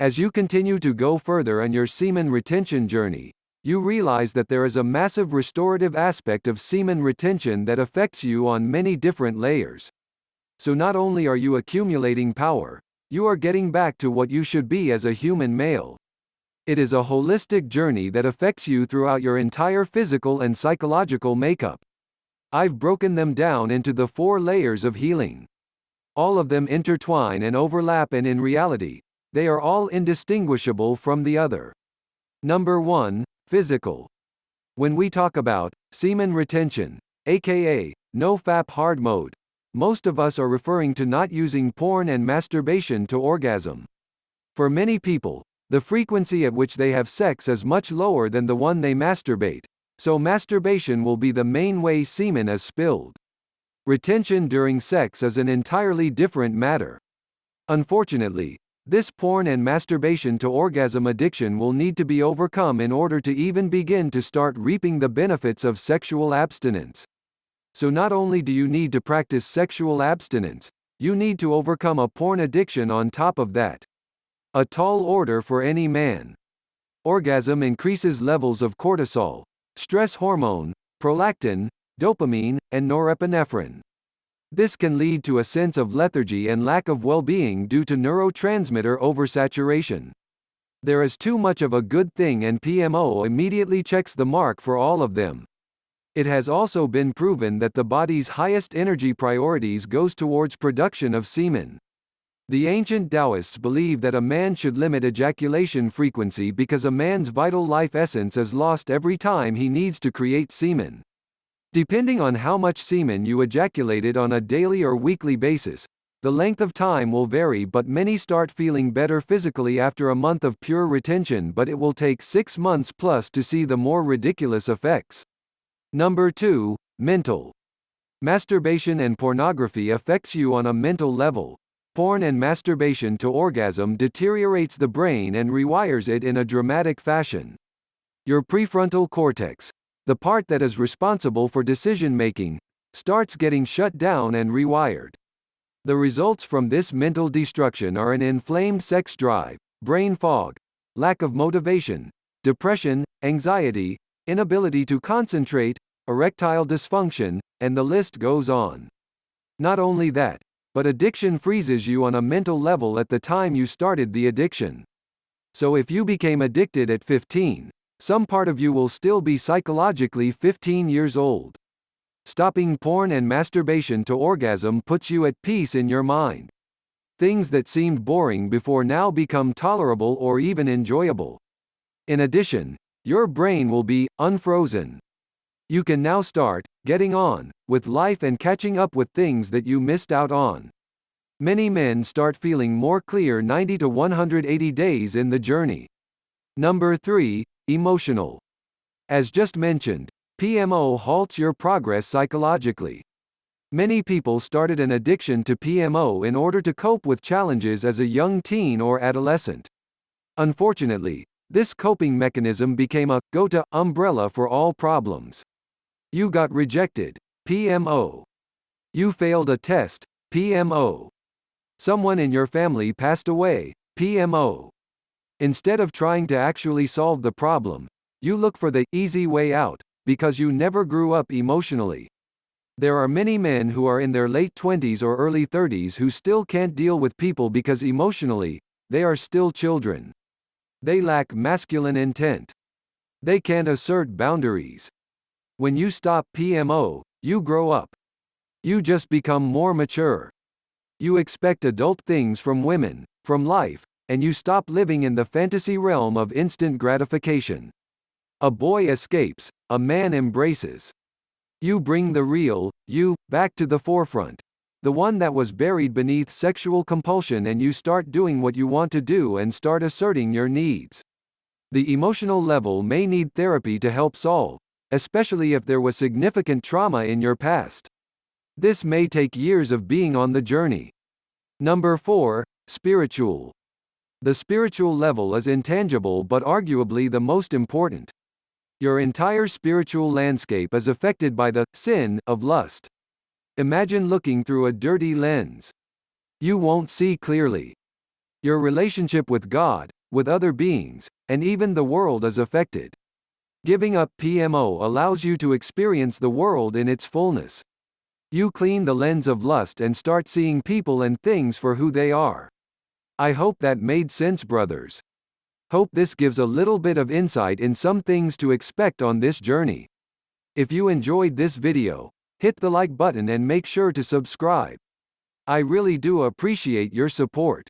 As you continue to go further on your semen retention journey, you realize that there is a massive restorative aspect of semen retention that affects you on many different layers. So not only are you accumulating power, you are getting back to what you should be as a human male. It is a holistic journey that affects you throughout your entire physical and psychological makeup. I've broken them down into the 4 layers of healing. All of them intertwine and overlap, and in reality, they are all indistinguishable from the other. Number 1, physical. When we talk about semen retention, aka NoFap Hard Mode, most of us are referring to not using porn and masturbation to orgasm. For many people, the frequency at which they have sex is much lower than the one they masturbate, so masturbation will be the main way semen is spilled. Retention during sex is an entirely different matter. Unfortunately, this porn and masturbation to orgasm addiction will need to be overcome in order to even begin to start reaping the benefits of sexual abstinence. So not only do you need to practice sexual abstinence, you need to overcome a porn addiction on top of that. A tall order for any man. Orgasm increases levels of cortisol, stress hormone, prolactin, dopamine, and norepinephrine. This can lead to a sense of lethargy and lack of well-being due to neurotransmitter oversaturation. There is too much of a good thing, and PMO immediately checks the mark for all of them. It has also been proven that the body's highest energy priorities goes towards production of semen. The ancient Taoists believe that a man should limit ejaculation frequency because a man's vital life essence is lost every time he needs to create semen. Depending on how much semen you ejaculated on a daily or weekly basis, the length of time will vary, but many start feeling better physically after a month of pure retention, but it will take 6 months plus to see the more ridiculous effects. Number 2, mental. Masturbation and pornography affects you on a mental level. Porn and masturbation to orgasm deteriorates the brain and rewires it in a dramatic fashion. Your prefrontal cortex, the part that is responsible for decision-making, starts getting shut down and rewired. The results from this mental destruction are an inflamed sex drive, brain fog, lack of motivation, depression, anxiety, inability to concentrate, erectile dysfunction, and the list goes on. Not only that, but addiction freezes you on a mental level at the time you started the addiction. So if you became addicted at 15, some part of you will still be psychologically 15 years old. Stopping porn and masturbation to orgasm puts you at peace in your mind. Things that seemed boring before now become tolerable or even enjoyable. In addition, your brain will be unfrozen. You can now start getting on with life and catching up with things that you missed out on. Many men start feeling more clear 90 to 180 days in the journey. Number 3, emotional. As just mentioned, PMO halts your progress psychologically. Many people started an addiction to PMO in order to cope with challenges as a young teen or adolescent. Unfortunately, this coping mechanism became a go-to umbrella for all problems. You got rejected, PMO. You failed a test, PMO. Someone in your family passed away, PMO. Instead of trying to actually solve the problem, you look for the easy way out, because you never grew up emotionally. There are many men who are in their late 20s or early 30s who still can't deal with people because emotionally, they are still children. They lack masculine intent. They can't assert boundaries. When you stop PMO, you grow up. You just become more mature. You expect adult things from women, from life, and you stop living in the fantasy realm of instant gratification. A boy escapes, a man embraces. You bring the real, you, back to the forefront. The one that was buried beneath sexual compulsion, and you start doing what you want to do and start asserting your needs. The emotional level may need therapy to help solve, especially if there was significant trauma in your past. This may take years of being on the journey. Number 4, spiritual. The spiritual level is intangible but arguably the most important. Your entire spiritual landscape is affected by the sin of lust. Imagine looking through a dirty lens. You won't see clearly. Your relationship with God, with other beings, and even the world is affected. Giving up PMO allows you to experience the world in its fullness. You clean the lens of lust and start seeing people and things for who they are. I hope that made sense, brothers. Hope this gives a little bit of insight in some things to expect on this journey. If you enjoyed this video, hit the like button and make sure to subscribe. I really do appreciate your support.